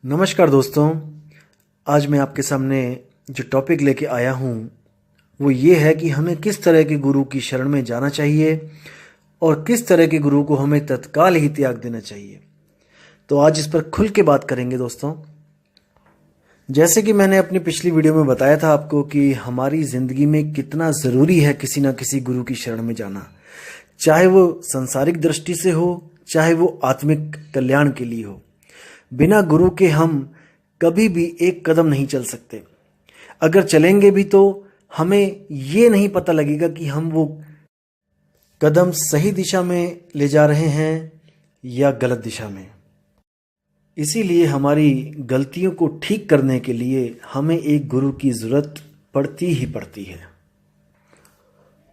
नमस्कार दोस्तों। आज मैं आपके सामने जो टॉपिक लेके आया हूँ वो ये है कि हमें किस तरह के गुरु की शरण में जाना चाहिए और किस तरह के गुरु को हमें तत्काल ही त्याग देना चाहिए। तो आज इस पर खुल के बात करेंगे दोस्तों। जैसे कि मैंने अपनी पिछली वीडियो में बताया था आपको कि हमारी ज़िंदगी में कितना ज़रूरी है किसी ना किसी गुरु की शरण में जाना, चाहे वो सांसारिक दृष्टि से हो, चाहे वो आत्मिक कल्याण के लिए हो। बिना गुरु के हम कभी भी एक कदम नहीं चल सकते। अगर चलेंगे भी तो हमें ये नहीं पता लगेगा कि हम वो कदम सही दिशा में ले जा रहे हैं या गलत दिशा में। इसीलिए हमारी गलतियों को ठीक करने के लिए हमें एक गुरु की ज़रूरत पड़ती ही पड़ती है।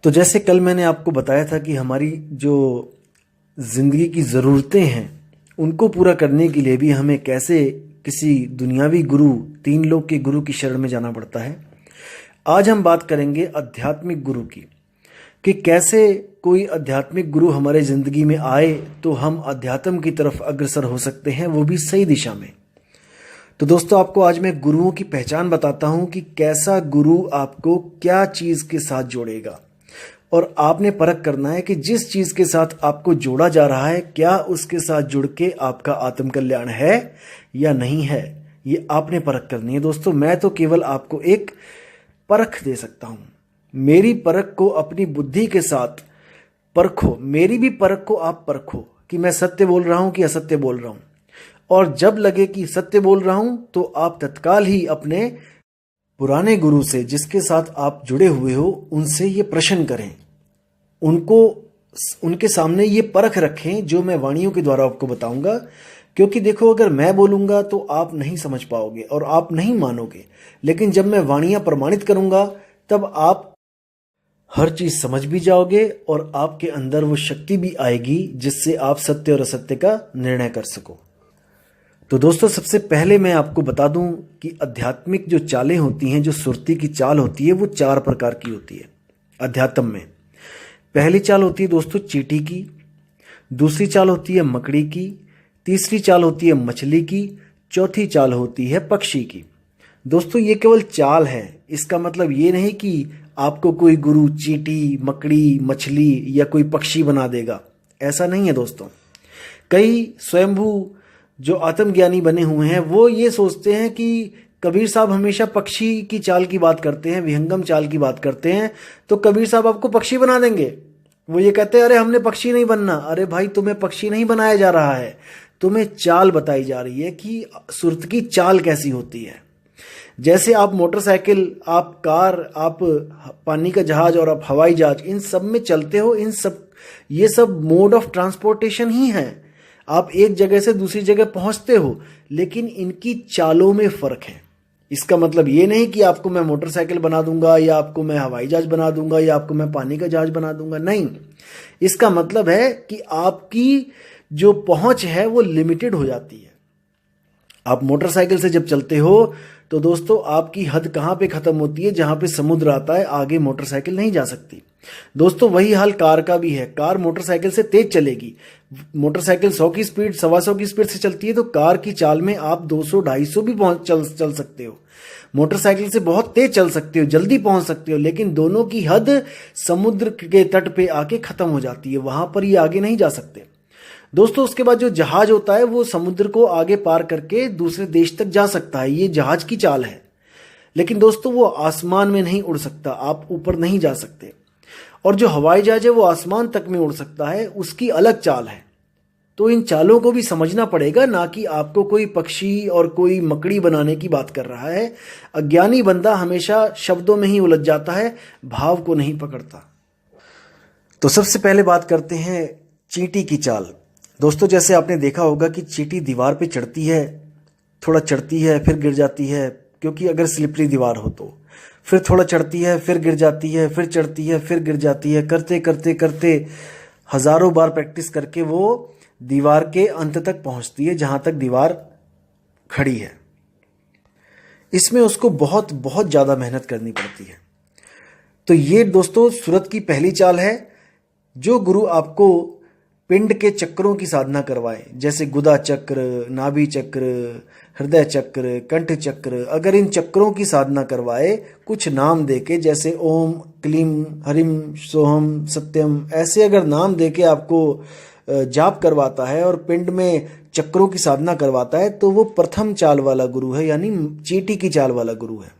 तो जैसे कल मैंने आपको बताया था कि हमारी जो ज़िंदगी की ज़रूरतें हैं उनको पूरा करने के लिए भी हमें कैसे किसी दुनियावी गुरु, तीन लोक के गुरु की शरण में जाना पड़ता है। आज हम बात करेंगे आध्यात्मिक गुरु की, कि कैसे कोई आध्यात्मिक गुरु हमारे ज़िंदगी में आए तो हम अध्यात्म की तरफ अग्रसर हो सकते हैं, वो भी सही दिशा में। तो दोस्तों, आपको आज मैं गुरुओं की पहचान बताता हूं कि कैसा गुरु आपको क्या चीज़ के साथ जोड़ेगा, और आपने परख करना है कि जिस चीज़ के साथ आपको जोड़ा जा रहा है क्या उसके साथ जुड़ के आपका आत्म कल्याण है या नहीं है। ये आपने परख करनी है दोस्तों। मैं तो केवल आपको एक परख दे सकता हूँ। मेरी परख को अपनी बुद्धि के साथ परखो, मेरी भी परख को आप परखो कि मैं सत्य बोल रहा हूँ कि असत्य बोल रहा हूँ। और जब लगे कि सत्य बोल रहा हूँ तो आप तत्काल ही अपने पुराने गुरु से, जिसके साथ आप जुड़े हुए हो, उनसे ये प्रश्न करें, उनके सामने ये परख रखें जो मैं वाणियों के द्वारा आपको बताऊंगा। क्योंकि देखो, अगर मैं बोलूंगा तो आप नहीं समझ पाओगे और आप नहीं मानोगे, लेकिन जब मैं वाणियां प्रमाणित करूंगा तब आप हर चीज समझ भी जाओगे और आपके अंदर वो शक्ति भी आएगी जिससे आप सत्य और असत्य का निर्णय कर सको। तो दोस्तों, सबसे पहले मैं आपको बता दूं कि आध्यात्मिक जो चालें होती हैं, जो सुरती की चाल होती है, वो 4 प्रकार की होती है अध्यात्म में। पहली चाल होती है दोस्तों चींटी की, दूसरी चाल होती है मकड़ी की, तीसरी चाल होती है मछली की, चौथी चाल होती है पक्षी की। दोस्तों, ये केवल चाल है, इसका मतलब ये नहीं कि आपको कोई गुरु चींटी, मकड़ी, मछली या कोई पक्षी बना देगा। ऐसा नहीं है दोस्तों। कई स्वयंभू जो आत्मज्ञानी बने हुए हैं वो ये सोचते हैं कि कबीर साहब हमेशा पक्षी की चाल की बात करते हैं, विहंगम चाल की बात करते हैं, तो कबीर साहब आपको पक्षी बना देंगे। वो ये कहते हैं अरे हमने पक्षी नहीं बनना। अरे भाई, तुम्हें पक्षी नहीं बनाया जा रहा है, तुम्हें चाल बताई जा रही है कि सुरत की चाल कैसी होती है। जैसे आप मोटरसाइकिल, आप कार, आप पानी का जहाज और आप हवाई जहाज, इन सब में चलते हो, ये सब मोड ऑफ ट्रांसपोर्टेशन ही है। आप एक जगह से दूसरी जगह पहुंचते हो, लेकिन इनकी चालों में फर्क है। इसका मतलब ये नहीं कि आपको मैं मोटरसाइकिल बना दूंगा या आपको मैं हवाई जहाज बना दूंगा या आपको मैं पानी का जहाज बना दूंगा। नहीं, इसका मतलब है कि आपकी जो पहुंच है वो लिमिटेड हो जाती है। आप मोटरसाइकिल से जब चलते हो तो दोस्तों, आपकी हद कहाँ पे खत्म होती है? जहां पे समुद्र आता है, आगे मोटरसाइकिल नहीं जा सकती। दोस्तों, वही हाल कार का भी है। कार मोटरसाइकिल से तेज चलेगी। मोटरसाइकिल 100 की स्पीड, 125 की स्पीड से चलती है, तो कार की चाल में आप 200-250 भी चल सकते हो। मोटरसाइकिल से बहुत तेज चल सकते हो, जल्दी पहुंच सकते हो, लेकिन दोनों की हद समुद्र के तट पे आके खत्म हो जाती है। वहां पर ये आगे नहीं जा सकते दोस्तों। उसके बाद जो जहाज होता है वो समुद्र को आगे पार करके दूसरे देश तक जा सकता है, ये जहाज की चाल है। लेकिन दोस्तों, वो आसमान में नहीं उड़ सकता, आप ऊपर नहीं जा सकते। और जो हवाई जहाज है वो आसमान तक में उड़ सकता है, उसकी अलग चाल है। तो इन चालों को भी समझना पड़ेगा, ना कि आपको कोई पक्षी और कोई मकड़ी बनाने की बात कर रहा है। अज्ञानी बंदा हमेशा शब्दों में ही उलझ जाता है, भाव को नहीं पकड़ता। तो सबसे पहले बात करते हैं चींटी की चाल। दोस्तों, जैसे आपने देखा होगा कि चींटी दीवार पे चढ़ती है, थोड़ा चढ़ती है फिर गिर जाती है, क्योंकि अगर स्लिपरी दीवार हो तो फिर थोड़ा चढ़ती है फिर गिर जाती है, फिर चढ़ती है फिर गिर जाती है। करते करते करते हजारों बार प्रैक्टिस करके वो दीवार के अंत तक पहुंचती है, जहां तक दीवार खड़ी है। इसमें उसको बहुत बहुत ज्यादा मेहनत करनी पड़ती है। तो ये दोस्तों सुरत की पहली चाल है। जो गुरु आपको पिंड के चक्रों की साधना करवाए, जैसे गुदा चक्र, नाभि चक्र, हृदय चक्र, कंठ चक्र, अगर इन चक्रों की साधना करवाए कुछ नाम देके, जैसे ओम, क्लीम, हरिम, सोहम, सत्यम, ऐसे अगर नाम देके आपको जाप करवाता है और पिंड में चक्रों की साधना करवाता है, तो वो प्रथम चाल वाला गुरु है, यानी चींटी की चाल वाला गुरु है।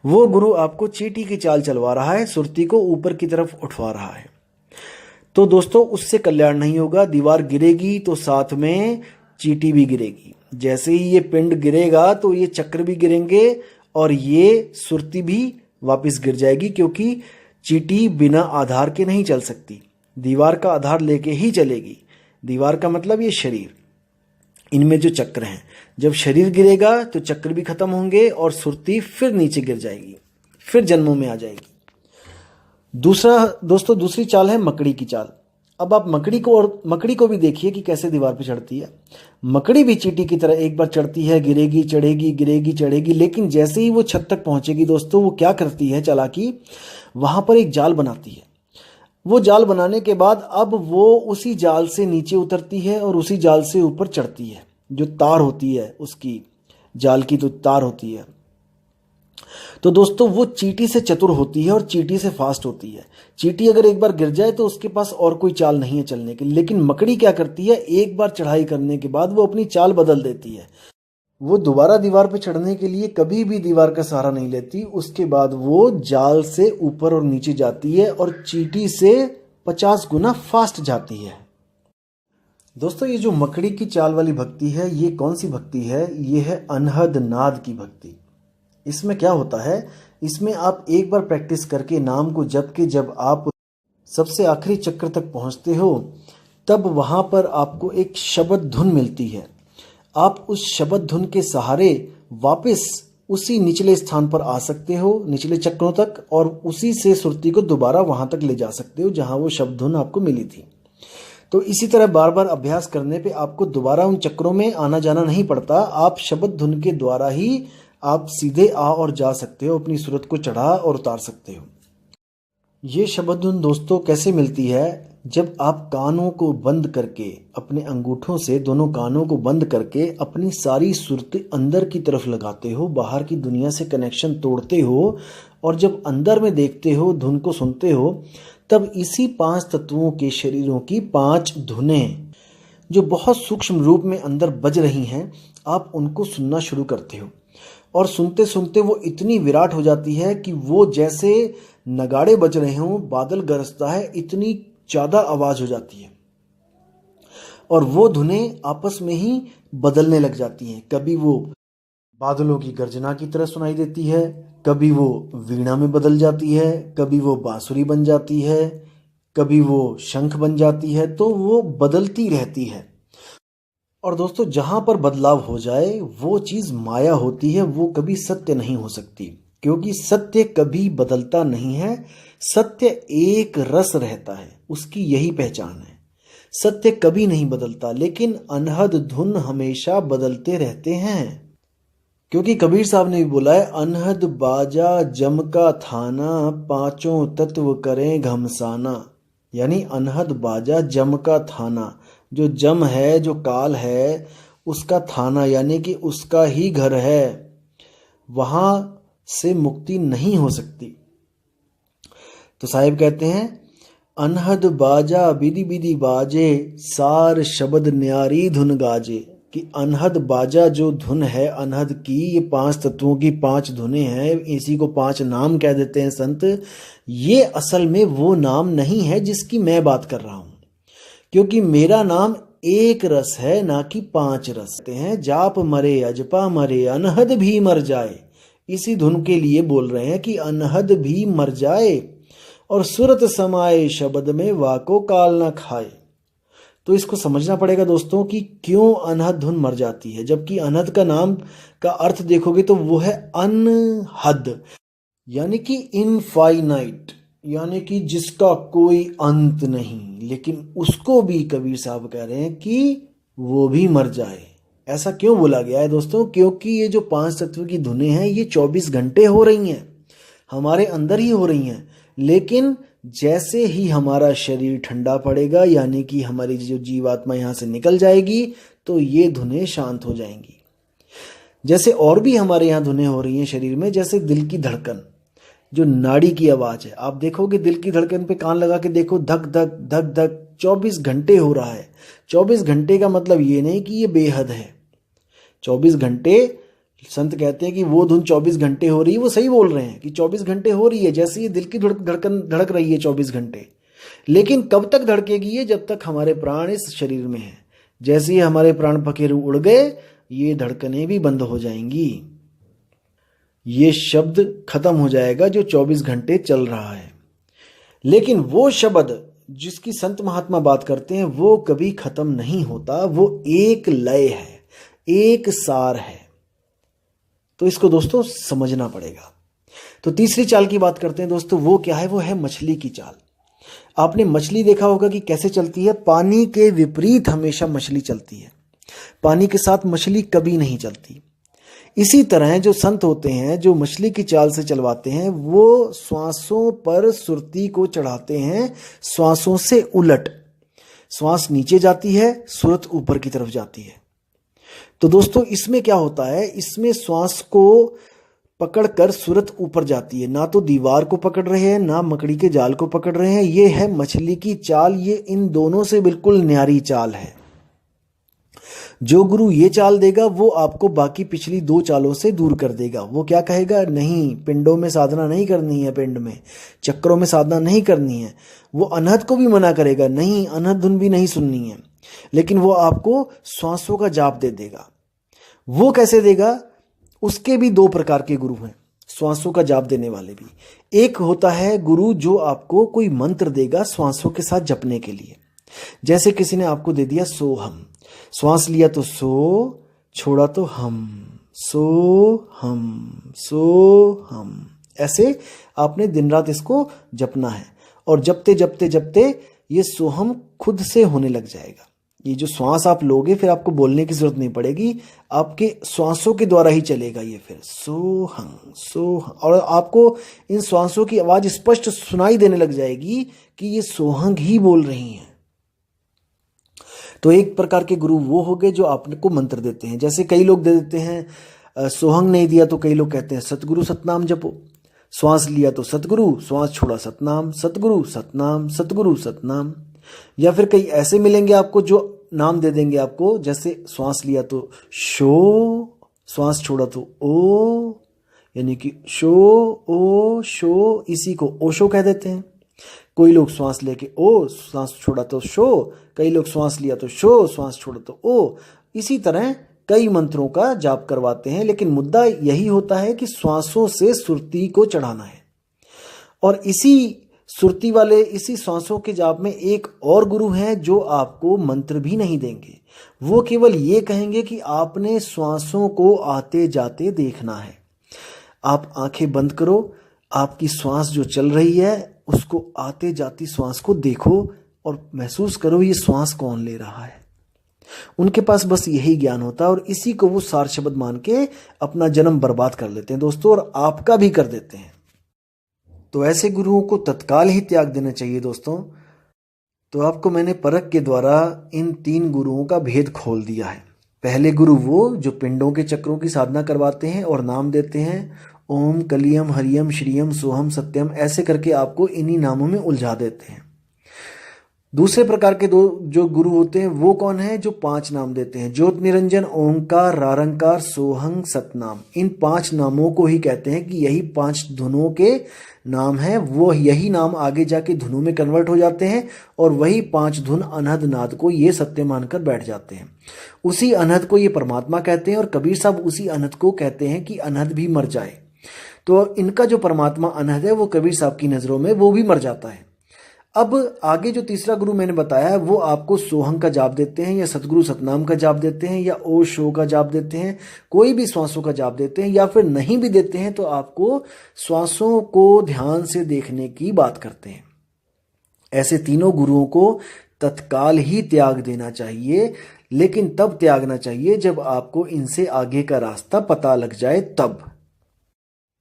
वो गुरु आपको चींटी की चाल चलवा रहा है, सुरती को ऊपर की तरफ उठवा रहा है। तो दोस्तों उससे कल्याण नहीं होगा। दीवार गिरेगी तो साथ में चींटी भी गिरेगी। जैसे ही ये पिंड गिरेगा तो ये चक्र भी गिरेंगे और ये सुरती भी वापस गिर जाएगी, क्योंकि चींटी बिना आधार के नहीं चल सकती, दीवार का आधार लेके ही चलेगी। दीवार का मतलब ये शरीर, इनमें जो चक्र हैं, जब शरीर गिरेगा तो चक्र भी खत्म होंगे और सुरती फिर नीचे गिर जाएगी, फिर जन्मों में आ जाएगी। दूसरी चाल है मकड़ी की चाल। अब आप मकड़ी को भी देखिए कि कैसे दीवार पे चढ़ती है। मकड़ी भी चींटी की तरह एक बार चढ़ती है, गिरेगी, चढ़ेगी, गिरेगी, चढ़ेगी, लेकिन जैसे ही वो छत तक पहुंचेगी दोस्तों, वो क्या करती है चालाकी, वहां पर एक जाल बनाती है। वो जाल बनाने के बाद अब वो उसी जाल से नीचे उतरती है और उसी जाल से ऊपर चढ़ती है। जो तार होती है उसकी, जाल की तो तार होती है। तो दोस्तों वो चींटी से चतुर होती है और चींटी से फास्ट होती है। चींटी अगर एक बार गिर जाए तो उसके पास और कोई चाल नहीं है चलने की, लेकिन मकड़ी क्या करती है, एक बार चढ़ाई करने के बाद वो अपनी चाल बदल देती है। वो दोबारा दीवार पर चढ़ने के लिए कभी भी दीवार का सहारा नहीं लेती। उसके बाद वो जाल से ऊपर और नीचे जाती है और चींटी से 50 गुना फास्ट जाती है। दोस्तों ये जो मकड़ी की चाल वाली भक्ति है, ये कौन सी भक्ति है, ये है अनहद नाद की भक्ति। इसमें क्या होता है, इसमें आप एक बार प्रैक्टिस करके नाम को जप के जब आप सबसे आखिरी चक्र तक पहुंचते हो, तब वहां पर आपको एक शब्द धुन मिलती है। आप उस शब्द धुन के सहारे वापस उसी निचले स्थान पर आ सकते हो, निचले चक्रों तक, और उसी से सुरती को दोबारा वहां तक ले जा सकते हो जहां वो शब्द धुन आपको मिली थी। तो इसी तरह बार बार अभ्यास करने पे आपको दोबारा उन चक्रों में आना जाना नहीं पड़ता। आप शब्द धुन के द्वारा ही आप सीधे आ और जा सकते हो, अपनी सूरत को चढ़ा और उतार सकते हो। ये शब्द धुन दोस्तों कैसे मिलती है, जब आप कानों को बंद करके, अपने अंगूठों से दोनों कानों को बंद करके अपनी सारी सुरती अंदर की तरफ लगाते हो, बाहर की दुनिया से कनेक्शन तोड़ते हो, और जब अंदर में देखते हो, धुन को सुनते हो, तब इसी 5 तत्वों के शरीरों की 5 धुनें जो बहुत सूक्ष्म रूप में अंदर बज रही हैं, आप उनको सुनना शुरू करते हो। और सुनते सुनते वो इतनी विराट हो जाती है कि वो जैसे नगाड़े बज रहे हों, बादल गरजता है, इतनी ज़्यादा आवाज़ हो जाती है। और वो धुनें आपस में ही बदलने लग जाती हैं। कभी वो बादलों की गर्जना की तरह सुनाई देती है, कभी वो वीणा में बदल जाती है, कभी वो बांसुरी बन जाती है, कभी वो शंख बन जाती है। तो वो बदलती रहती है। और दोस्तों जहां पर बदलाव हो जाए वो चीज माया होती है, वो कभी सत्य नहीं हो सकती, क्योंकि सत्य कभी बदलता नहीं है। सत्य एक रस रहता है, उसकी यही पहचान है। सत्य कभी नहीं बदलता, लेकिन अनहद धुन हमेशा बदलते रहते हैं। क्योंकि कबीर साहब ने भी बोला है, अनहद बाजा जम का थाना, पांचों तत्व करें घमसाना। यानी अनहद बाजा जम का थाना, जो जम है, जो काल है, उसका थाना यानी कि उसका ही घर है, वहां से मुक्ति नहीं हो सकती। तो साहिब कहते हैं, अनहद बाजा बिधि बिधि बाजे, सार शब्द न्यारी धुन गाजे। कि अनहद बाजा जो धुन है अनहद की, ये 5 तत्वों की 5 धुनें हैं, इसी को 5 नाम कह देते हैं संत। ये असल में वो नाम नहीं है जिसकी मैं बात कर रहा हूं, क्योंकि मेरा नाम एक रस है, ना कि 5 रस हैं। जाप मरे अजपा मरे, अनहद भी मर जाए। इसी धुन के लिए बोल रहे हैं कि अनहद भी मर जाए, और सुरत समाए शब्द में वाको काल न खाए। तो इसको समझना पड़ेगा दोस्तों कि क्यों अनहद धुन मर जाती है, जबकि अनहद का नाम का अर्थ देखोगे तो वो है अनहद, यानी कि इनफाइनाइट, यानी कि जिसका कोई अंत नहीं। लेकिन उसको भी कबीर साहब कह रहे हैं कि वो भी मर जाए। ऐसा क्यों बोला गया है दोस्तों? क्योंकि ये जो 5 तत्व की धुनें हैं ये 24 घंटे हो रही हैं, हमारे अंदर ही हो रही हैं, लेकिन जैसे ही हमारा शरीर ठंडा पड़ेगा, यानी कि हमारी जो जीवात्मा यहाँ से निकल जाएगी, तो ये धुनें शांत हो जाएंगी। जैसे और भी हमारे यहाँ धुनें हो रही हैं शरीर में, जैसे दिल की धड़कन, जो नाड़ी की आवाज़ है। आप देखोगे दिल की धड़कन पे कान लगा के देखो, धक धक धक धक 24 घंटे हो रहा है। 24 घंटे का मतलब ये नहीं कि ये बेहद है। 24 घंटे, संत कहते हैं कि वो धुन 24 घंटे हो रही है, वो सही बोल रहे हैं कि 24 घंटे हो रही है, जैसे ये दिल की धड़कन धड़क रही है 24 घंटे। लेकिन कब तक धड़केगी ये? जब तक हमारे प्राण इस शरीर में है। जैसे ही हमारे प्राण पखेरु उड़ गए, ये धड़कनें भी बंद हो जाएंगी। ये शब्द खत्म हो जाएगा जो 24 घंटे चल रहा है। लेकिन वो शब्द जिसकी संत महात्मा बात करते हैं, वो कभी खत्म नहीं होता। वो एक लय है, एक सार है। तो इसको दोस्तों समझना पड़ेगा। तो तीसरी चाल की बात करते हैं दोस्तों। वो क्या है? वो है मछली की चाल। आपने मछली देखा होगा कि कैसे चलती है। पानी के विपरीत हमेशा मछली चलती है, पानी के साथ मछली कभी नहीं चलती। इसी तरह जो संत होते हैं, जो मछली की चाल से चलवाते हैं, वो श्वासों पर सुरती को चढ़ाते हैं, श्वासों से उलट। श्वास नीचे जाती है, सुरत ऊपर की तरफ जाती है। तो दोस्तों इसमें क्या होता है? इसमें श्वास को पकड़कर सुरत ऊपर जाती है। ना तो दीवार को पकड़ रहे हैं, ना मकड़ी के जाल को पकड़ रहे हैं। ये है मछली की चाल। ये इन दोनों से बिल्कुल न्यारी चाल है। जो गुरु ये चाल देगा, वो आपको बाकी पिछली दो चालों से दूर कर देगा। वो क्या कहेगा? नहीं, पिंडों में साधना नहीं करनी है, पिंड में चक्रों में साधना नहीं करनी है। वो अनहद को भी मना करेगा, नहीं, अनहद धुन भी नहीं सुननी है। लेकिन वो आपको श्वासों का जाप दे देगा। वो कैसे देगा? उसके भी दो प्रकार के गुरु हैं, श्वासों का जाप देने वाले भी। एक होता है गुरु जो आपको कोई मंत्र देगा श्वासों के साथ जपने के लिए। जैसे किसी ने आपको दे दिया सोहम, श्वास लिया तो सो, छोड़ा तो हम, सो हम, सो हम। ऐसे आपने दिन रात इसको जपना है। और जपते जपते जपते ये सोहम खुद से होने लग जाएगा। ये जो श्वास आप लोगे, फिर आपको बोलने की जरूरत नहीं पड़ेगी, आपके श्वासों के द्वारा ही चलेगा ये। फिर सोहम सोहम, और आपको इन श्वासों की आवाज स्पष्ट सुनाई देने लग जाएगी कि ये सोहंग ही बोल रही हैं। तो एक प्रकार के गुरु वो हो गए जो आपको मंत्र देते हैं। जैसे कई लोग दे देते हैं, सोहंग नहीं दिया तो कई लोग कहते हैं सतगुरु सतनाम जपो। श्वास लिया तो सतगुरु, श्वास छोड़ा सतनाम, सतगुरु सतनाम, सतगुरु सतनाम। या फिर कई ऐसे मिलेंगे आपको जो नाम दे देंगे आपको, जैसे श्वास लिया तो शो, श्वास छोड़ा तो ओ, यानी कि शो ओ शो, इसी को ओशो कह देते हैं। कोई लोग श्वास लेके ओ, श्वास छोड़ा तो शो, कई लोग श्वास लिया तो शो, श्वास छोड़ा तो ओ। इसी तरह कई मंत्रों का जाप करवाते हैं। लेकिन मुद्दा यही होता है कि श्वासों से सुरती को चढ़ाना है। और इसी सुरती वाले, इसी श्वासों के जाप में एक और गुरु हैं जो आपको मंत्र भी नहीं देंगे। वो केवल ये कहेंगे कि आपने श्वासों को आते जाते देखना है। आप आंखें बंद करो, आपकी श्वास जो चल रही है उसको आते जाती श्वास को देखो और महसूस करो ये श्वास कौन ले रहा है। उनके पास बस यही ज्ञान होता है और इसी को वो सार शब्द मान के अपना जन्म बर्बाद कर लेते हैं दोस्तों, और आपका भी कर देते हैं। तो ऐसे गुरुओं को तत्काल ही त्याग देना चाहिए दोस्तों। तो आपको मैंने परख के द्वारा इन तीन गुरुओं का भेद खोल दिया है। पहले गुरु वो जो पिंडों के चक्रों की साधना करवाते हैं और नाम देते हैं ओम कलियम हरियम श्रियम सोहम सत्यम, ऐसे करके आपको इन्हीं नामों में उलझा देते हैं। दूसरे प्रकार के दो जो गुरु होते हैं वो कौन है? जो 5 नाम देते हैं, ज्योत निरंजन, ओंकार, रारंकार, सोहंग, सतनाम। इन 5 नामों को ही कहते हैं कि यही 5 धुनों के नाम है। वो यही नाम आगे जाके धुनों में कन्वर्ट हो जाते हैं और वही 5 धुन अनहद नाद को ये सत्य मानकर बैठ जाते हैं। उसी अनहद को ये परमात्मा कहते हैं और कबीर साहब उसी अनहद को कहते हैं कि अनहद भी मर जाए। तो इनका जो परमात्मा अनहद है वो कबीर साहब की नजरों में वो भी मर जाता है। अब आगे जो तीसरा गुरु मैंने बताया है वो आपको सोहंग का जाप देते हैं या सतगुरु सतनाम का जाप देते हैं या ओ शो का जाप देते हैं, कोई भी श्वासों का जाप देते हैं, या फिर नहीं भी देते हैं तो आपको श्वासों को ध्यान से देखने की बात करते हैं। ऐसे तीनों गुरुओं को तत्काल ही त्याग देना चाहिए, लेकिन तब त्यागना चाहिए जब आपको इनसे आगे का रास्ता पता लग जाए तब।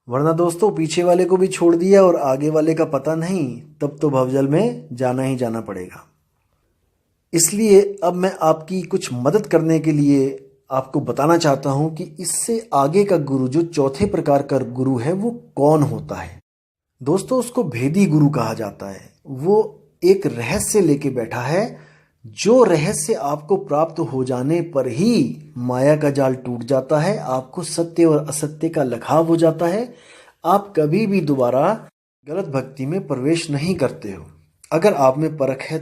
वरना दोस्तों पीछे वाले को भी छोड़ दिया और आगे वाले का पता नहीं, तब तो भवजल में जाना ही जाना पड़ेगा। इसलिए अब मैं आपकी कुछ मदद करने के लिए आपको बताना चाहता हूं कि इससे आगे का गुरु, जो चौथे प्रकार का गुरु है, वो कौन होता है। दोस्तों उसको भेदी गुरु कहा जाता है। वो एक रहस्य लेके बैठा है, जो रहस्य आपको प्राप्त हो जाने पर ही माया का जाल टूट जाता है, आपको सत्य और असत्य का लखाव हो जाता है। आप कभी भी दोबारा गलत भक्ति में प्रवेश नहीं करते हो, अगर आप में परख है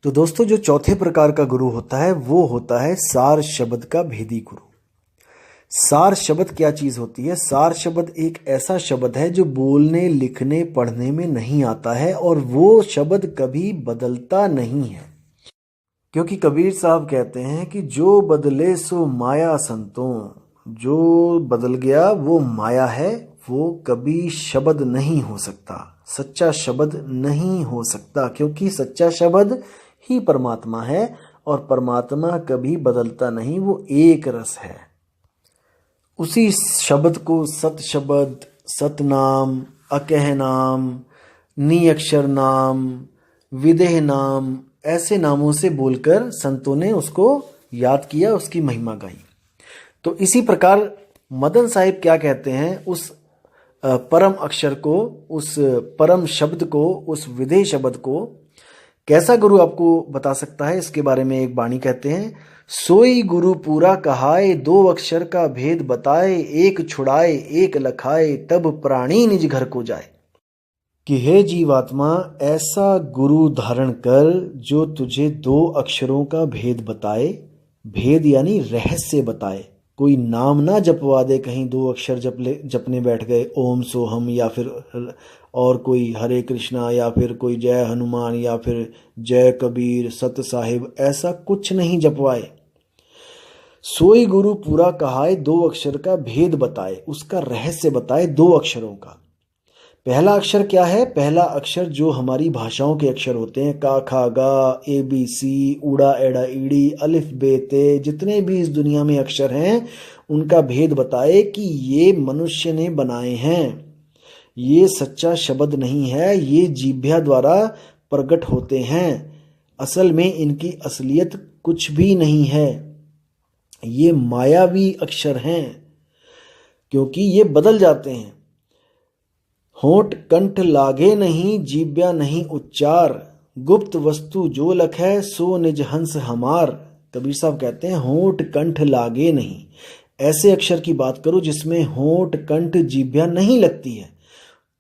तो दोस्तों जो चौथे प्रकार का गुरु होता है वो होता है सार शब्द का भेदी गुरु। सार शब्द क्या चीज होती है? सार शब्द एक ऐसा शब्द है जो बोलने, लिखने, पढ़ने में नहीं आता है और वो शब्द कभी बदलता नहीं है। क्योंकि कबीर साहब कहते हैं कि जो बदले सो माया संतों, जो बदल गया वो माया है, वो कभी शब्द नहीं हो सकता, सच्चा शब्द नहीं हो सकता, क्योंकि सच्चा शब्द ही परमात्मा है और परमात्मा कभी बदलता नहीं, वो एक रस है। उसी शब्द को सत शब्द, सतनाम, अकह नाम, निअक्षर नाम, विदेह नाम, ऐसे नामों से बोलकर संतों ने उसको याद किया, उसकी महिमा गाई। तो इसी प्रकार मदन साहिब क्या कहते हैं, उस परम अक्षर को, उस परम शब्द को, उस विदेह शब्द को कैसा गुरु आपको बता सकता है, इसके बारे में एक बाणी कहते हैं, सोई गुरु पूरा कहाए, दो अक्षर का भेद बताए, एक छुड़ाए एक लखाए, तब प्राणी निज घर को जाए। कि हे जीवात्मा, ऐसा गुरु धारण कर जो तुझे दो अक्षरों का भेद बताए। भेद यानी रहस्य बताए। कोई नाम ना जपवा दे, कहीं दो अक्षर जपने बैठ गए, ओम सोहम, या फिर और कोई हरे कृष्णा, या फिर कोई जय हनुमान, या फिर जय कबीर, सत साहिब, ऐसा कुछ नहीं जपवाए। सोई गुरु पूरा कहाए, दो अक्षर का भेद बताए, उसका रहस्य बताए दो अक्षरों का। पहला अक्षर क्या है? पहला अक्षर जो हमारी भाषाओं के अक्षर होते हैं, का खा गा, ए बी सी, उड़ा एड़ा ईड़ी, अलिफ बे ते, जितने भी इस दुनिया में अक्षर हैं उनका भेद बताए कि ये मनुष्य ने बनाए हैं, ये सच्चा शब्द नहीं है, ये जीभ्या द्वारा प्रकट होते हैं, असल में इनकी असलियत कुछ भी नहीं है, ये मायावी अक्षर हैं, क्योंकि ये बदल जाते हैं। होंठ कंठ लागे नहीं, जीव्या नहीं उच्चार, गुप्त वस्तु जो लखै, सो निज हंस हमार। कबीर साहब कहते हैं होंठ कंठ लागे नहीं, ऐसे अक्षर की बात करो जिसमें होंठ कंठ जीव्या नहीं लगती है।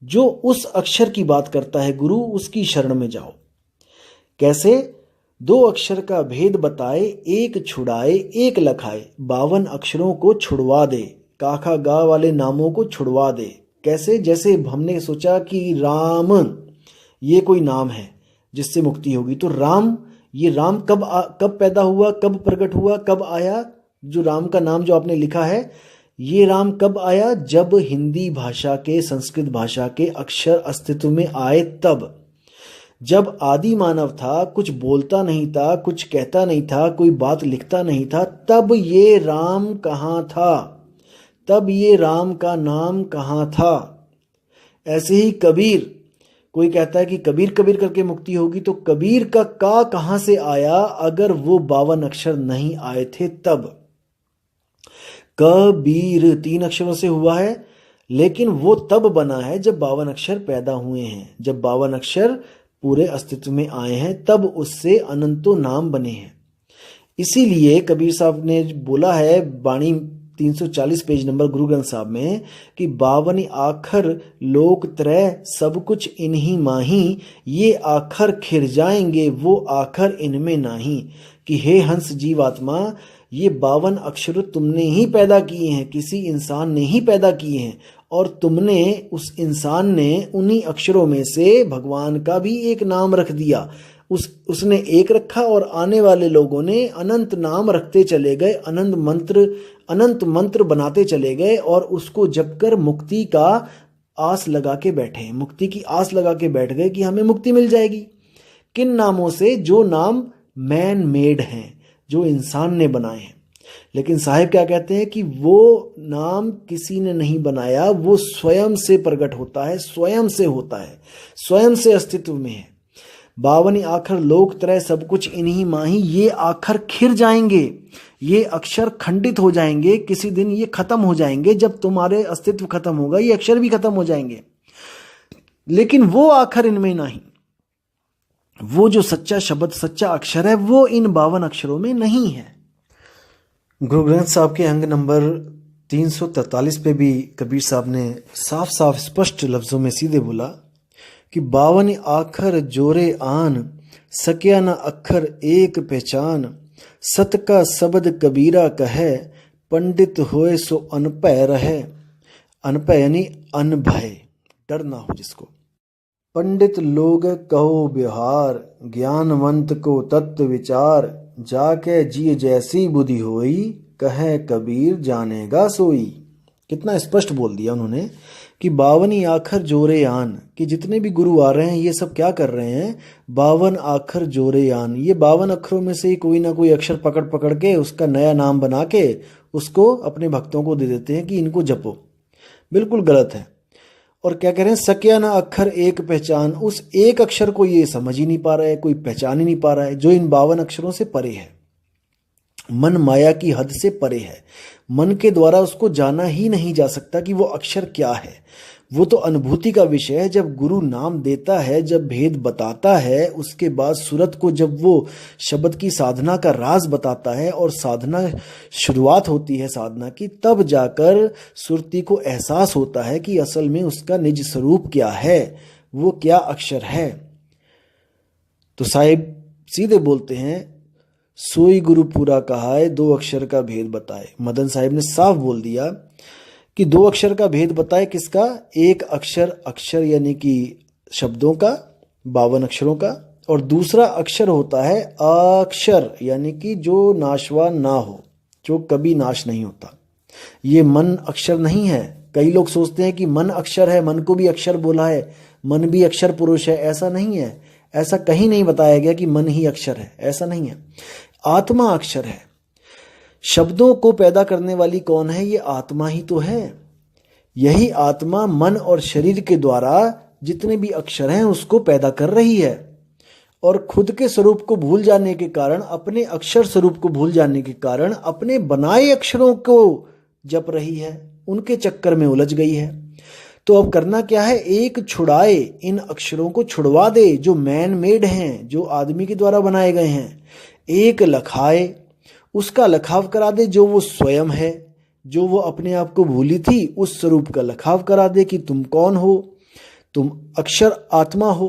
जो उस अक्षर की बात करता है गुरु, उसकी शरण में जाओ। कैसे? दो अक्षर का भेद बताए, एक छुड़ाए एक लखाए, 52 अक्षरों को छुड़वा दे, काखा गा वाले नामों को छुड़वा दे। कैसे? जैसे हमने सोचा कि राम ये कोई नाम है जिससे मुक्ति होगी, तो राम, ये राम कब पैदा हुआ, कब प्रकट हुआ, कब आया? जो राम का नाम जो आपने लिखा है, ये राम कब आया? जब हिंदी भाषा के, संस्कृत भाषा के अक्षर अस्तित्व में आए तब। जब आदि मानव था, कुछ बोलता नहीं था, कुछ कहता नहीं था, कोई बात लिखता नहीं था, तब ये राम कहाँ था? तब ये राम का नाम कहाँ था? ऐसे ही कबीर, कोई कहता है कि कबीर कबीर करके मुक्ति होगी, तो कबीर का कहाँ से आया अगर वो 52 अक्षर नहीं आए थे तब? कबीर 3 अक्षरों से हुआ है, लेकिन वो तब बना है जब 52 अक्षर पैदा हुए हैं, जब 52 अक्षर पूरे अस्तित्व में आए हैं, तब उससे अनंतों नाम बने हैं। इसीलिए कबीर साहब ने बोला है बाणी 340 पेज नंबर गुरु ग्रंथ साहब में कि 52 आखर लोक त्रय, सब कुछ इन्हीं माही, ये आखर खिर जाएंगे वो आखर इनमें नाही। कि हे हंस जीवात्मा, ये 52 अक्षर तुमने ही पैदा किए हैं, किसी इंसान ने ही पैदा किए हैं, और तुमने, उस इंसान ने उन्हीं अक्षरों में से भगवान का भी एक नाम रख दिया। उसने एक रखा और आने वाले लोगों ने अनंत नाम रखते चले गए, अनंत मंत्र बनाते चले गए, और उसको जप कर मुक्ति का आस लगा के बैठे, मुक्ति की आस लगा के बैठ गए कि हमें मुक्ति मिल जाएगी। किन नामों से? जो नाम मैन मेड हैं, जो इंसान ने बनाए हैं। लेकिन साहिब क्या कहते हैं कि वो नाम किसी ने नहीं बनाया, वो स्वयं से प्रकट होता है, स्वयं से होता है, स्वयं से अस्तित्व में है। 52 आखर लोक त्रय सब कुछ इन्हीं माही, ये आखर खिर जाएंगे, ये अक्षर खंडित हो जाएंगे, किसी दिन ये खत्म हो जाएंगे। जब तुम्हारे अस्तित्व खत्म होगा ये अक्षर भी खत्म हो जाएंगे, लेकिन वो आखर इनमें नहीं। वो जो सच्चा शब्द, सच्चा अक्षर है, वो इन 52 अक्षरों में नहीं है। गुरु ग्रंथ साहब के अंग नंबर 343 पे भी कबीर साहब ने साफ साफ स्पष्ट लफ्जों में सीधे बोला कि 52 आखर जोरे आन, सक्या न अक्षर एक पहचान, सत का शब्द कबीरा कहे, पंडित होए सो अनभय रहे। अनभय यानी अनभय, डर ना हो जिसको। पंडित लोग कहो व्यवहार, ज्ञानवंत को तत्व विचार, जाके जिय जैसी बुद्धि होई, कहे कबीर जानेगा सोई। कितना स्पष्ट बोल दिया उन्होंने कि 52 आखर जोरे आन, कि जितने भी गुरु आ रहे हैं ये सब क्या कर रहे हैं, 52 आखर जोरे आन, ये 52 अक्षरों में से कोई ना कोई अक्षर पकड़ पकड़ के उसका नया नाम बना के उसको अपने भक्तों को दे देते हैं कि इनको जपो। बिल्कुल गलत है। और क्या कह रहे हैं, सक्या ना अक्षर एक पहचान, उस एक अक्षर को ये समझ ही नहीं पा रहा है, कोई पहचान ही नहीं पा रहा है, जो इन 52 अक्षरों से परे है, मन माया की हद से परे है। मन के द्वारा उसको जाना ही नहीं जा सकता कि वो अक्षर क्या है। वो तो अनुभूति का विषय है। जब गुरु नाम देता है, जब भेद बताता है, उसके बाद सूरत को जब वो शब्द की साधना का राज बताता है और साधना शुरुआत होती है साधना की, तब जाकर सुरती को एहसास होता है कि असल में उसका निज स्वरूप क्या है, वो क्या अक्षर है। तो साहिब सीधे बोलते हैं, सोई गुरु पूरा कहा है, 2 अक्षर का भेद बताए। मदन साहिब ने साफ बोल दिया कि 2 अक्षर का भेद बताए। किसका? एक अक्षर, अक्षर यानी कि शब्दों का, 52 अक्षरों का, और दूसरा अक्षर होता है अक्षर, यानी कि जो नाशवान ना हो, जो कभी नाश नहीं होता। ये मन अक्षर नहीं है। कई लोग सोचते हैं कि मन अक्षर है, मन को भी अक्षर बोला है, मन भी अक्षर पुरुष है। ऐसा नहीं है, ऐसा कहीं नहीं बताया गया कि मन ही अक्षर है, ऐसा नहीं है। आत्मा अक्षर है। शब्दों को पैदा करने वाली कौन है? ये आत्मा ही तो है। यही आत्मा मन और शरीर के द्वारा जितने भी अक्षर हैं उसको पैदा कर रही है, और खुद के स्वरूप को भूल जाने के कारण, अपने अक्षर स्वरूप को भूल जाने के कारण अपने बनाए अक्षरों को जप रही है, उनके चक्कर में उलझ गई है। तो अब करना क्या है? एक छुड़ाए, इन अक्षरों को छुड़वा दे जो मैन मेड हैं, जो आदमी के द्वारा बनाए गए हैं। एक लखाए, उसका लखाव करा दे जो वो स्वयं है, जो वो अपने आप को भूली थी, उस स्वरूप का लखाव करा दे कि तुम कौन हो, तुम अक्षर आत्मा हो।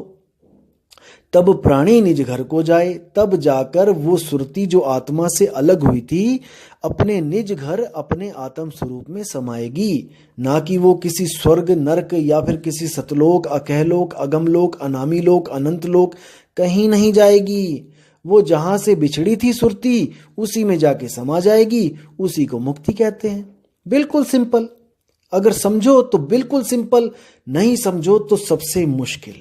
तब प्राणी निज घर को जाए, तब जाकर वो सुरती जो आत्मा से अलग हुई थी अपने निज घर, अपने आत्म स्वरूप में समाएगी। ना कि वो किसी स्वर्ग, नरक या फिर किसी सतलोक, अकहलोक, अगमलोक, अनामी लोक, अनंत लोक कहीं नहीं जाएगी। वो जहां से बिछड़ी थी सुरती, उसी में जाके समा जाएगी। उसी को मुक्ति कहते हैं। बिल्कुल सिंपल। अगर समझो तो बिल्कुल सिंपल, नहीं समझो तो सबसे मुश्किल।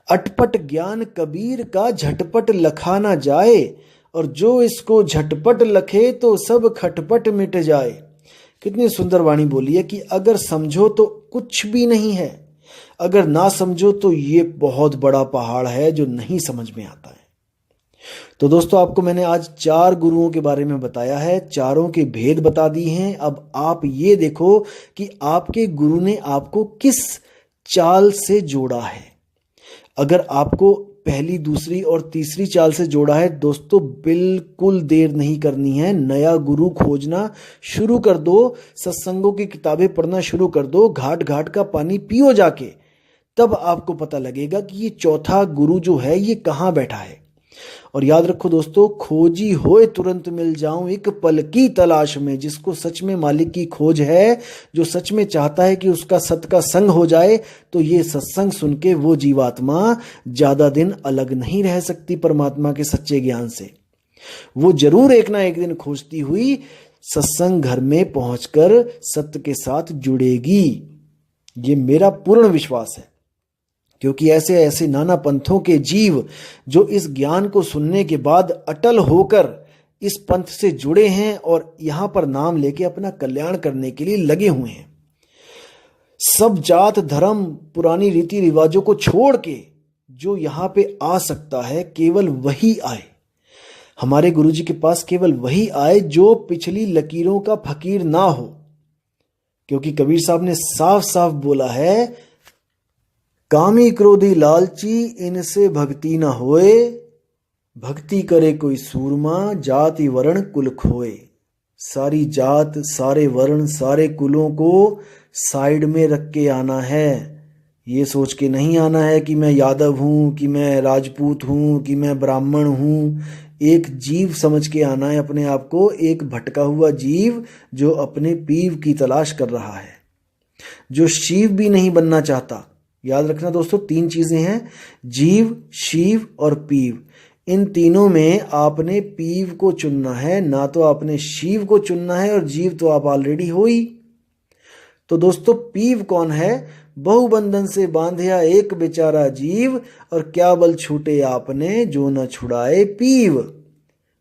अटपट ज्ञान कबीर का झटपट लखा ना जाए, और जो इसको झटपट लखे तो सब खटपट मिट जाए। कितनी सुंदर वाणी बोली है कि अगर समझो तो कुछ भी नहीं है, अगर ना समझो तो ये बहुत बड़ा पहाड़ है जो नहीं समझ में आता है। तो दोस्तों, आपको मैंने आज 4 गुरुओं के बारे में बताया है, चारों के भेद बता दिए हैं। अब आप ये देखो कि आपके गुरु ने आपको किस चाल से जोड़ा है। अगर आपको पहली, दूसरी और तीसरी चाल से जोड़ा है, दोस्तों बिल्कुल देर नहीं करनी है, नया गुरु खोजना शुरू कर दो, सत्संगों की किताबें पढ़ना शुरू कर दो, घाट घाट का पानी पियो जाके। तब आपको पता लगेगा कि ये चौथा गुरु जो है ये कहाँ बैठा है। और याद रखो दोस्तों, खोजी होए तुरंत मिल जाऊं एक पल की तलाश में। जिसको सच में मालिक की खोज है, जो सच में चाहता है कि उसका सत का संग हो जाए, तो ये सत्संग सुन के वो जीवात्मा ज्यादा दिन अलग नहीं रह सकती परमात्मा के सच्चे ज्ञान से। वो जरूर एक ना एक दिन खोजती हुई सत्संग घर में पहुंचकर सत्य के साथ जुड़ेगी। ये मेरा पूर्ण विश्वास है, क्योंकि ऐसे ऐसे नाना पंथों के जीव जो इस ज्ञान को सुनने के बाद अटल होकर इस पंथ से जुड़े हैं और यहां पर नाम लेके अपना कल्याण करने के लिए लगे हुए हैं। सब जात धर्म पुरानी रीति रिवाजों को छोड़ के जो यहां पे आ सकता है केवल वही आए। हमारे गुरुजी के पास केवल वही आए जो पिछली लकीरों का फकीर ना हो, क्योंकि कबीर साहब ने साफ साफ बोला है, कामी क्रोधी लालची इनसे भक्ति न होए, भक्ति करे कोई सूरमा जाति वर्ण कुल खोए। सारी जात सारे वर्ण सारे कुलों को साइड में रख के आना है। ये सोच के नहीं आना है कि मैं यादव हूं, कि मैं राजपूत हूं, कि मैं ब्राह्मण हूं। एक जीव समझ के आना है अपने आप को, एक भटका हुआ जीव जो अपने पीव की तलाश कर रहा है, जो शिव भी नहीं बनना चाहता। याद रखना दोस्तों, 3 चीजें हैं, जीव, शिव और पीव। इन तीनों में आपने पीव को चुनना है, ना तो आपने शिव को चुनना है, और जीव तो आप ऑलरेडी हो ही। तो दोस्तों, पीव कौन है? बहुबंधन से बांधिया एक बेचारा जीव, और क्या बल छूटे आपने जो न छुड़ाए पीव।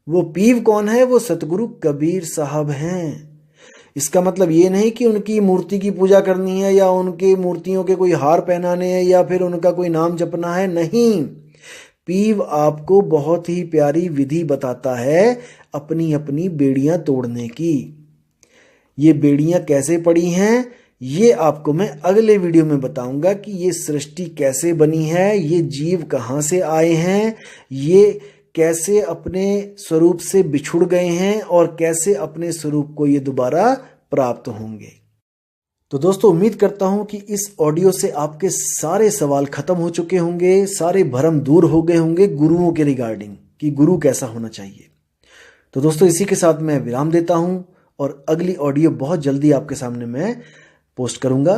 वो पीव कौन है? वो सतगुरु कबीर साहब हैं। इसका मतलब ये नहीं कि उनकी मूर्ति की पूजा करनी है, या उनके मूर्तियों के कोई हार पहनाने हैं, या फिर उनका कोई नाम जपना है। नहीं, पीव आपको बहुत ही प्यारी विधि बताता है अपनी अपनी बेड़ियां तोड़ने की। ये बेड़ियां कैसे पड़ी हैं, ये आपको मैं अगले वीडियो में बताऊंगा कि ये सृष्टि कैसे बनी है, ये जीव कहाँ से आए हैं, ये कैसे अपने स्वरूप से बिछुड़ गए हैं, और कैसे अपने स्वरूप को ये दोबारा प्राप्त होंगे। तो दोस्तों, उम्मीद करता हूं कि इस ऑडियो से आपके सारे सवाल खत्म हो चुके होंगे, सारे भ्रम दूर हो गए होंगे गुरुओं के रिगार्डिंग, कि गुरु कैसा होना चाहिए। तो दोस्तों, इसी के साथ मैं विराम देता हूं, और अगली ऑडियो बहुत जल्दी आपके सामने मैं पोस्ट करूंगा।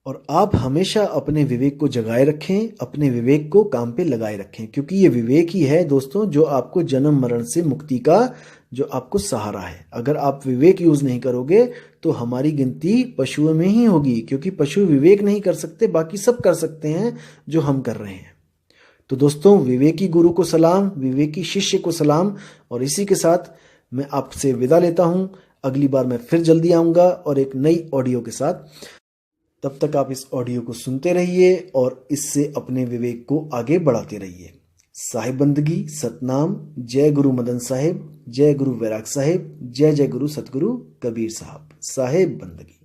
और आप हमेशा अपने विवेक को जगाए रखें, अपने विवेक को काम पे लगाए रखें, क्योंकि ये विवेक ही है दोस्तों जो आपको जन्म मरण से मुक्ति का जो आपको सहारा है। अगर आप विवेक यूज नहीं करोगे तो हमारी गिनती पशुओं में ही होगी, क्योंकि पशु विवेक नहीं कर सकते, बाकी सब कर सकते हैं जो हम कर रहे हैं। तो दोस्तों, विवेकी गुरु को सलाम, विवेकी शिष्य को सलाम, और इसी के साथ मैं आपसे विदा लेता हूं। अगली बार मैं फिर जल्दी आऊंगा और एक नई ऑडियो के साथ। तब तक आप इस ऑडियो को सुनते रहिए और इससे अपने विवेक को आगे बढ़ाते रहिए। साहिब बंदगी, सतनाम, जय गुरु मदन साहिब, जय गुरु वैराग साहिब, जय जय गुरु सतगुरु कबीर साहब। साहिब बंदगी।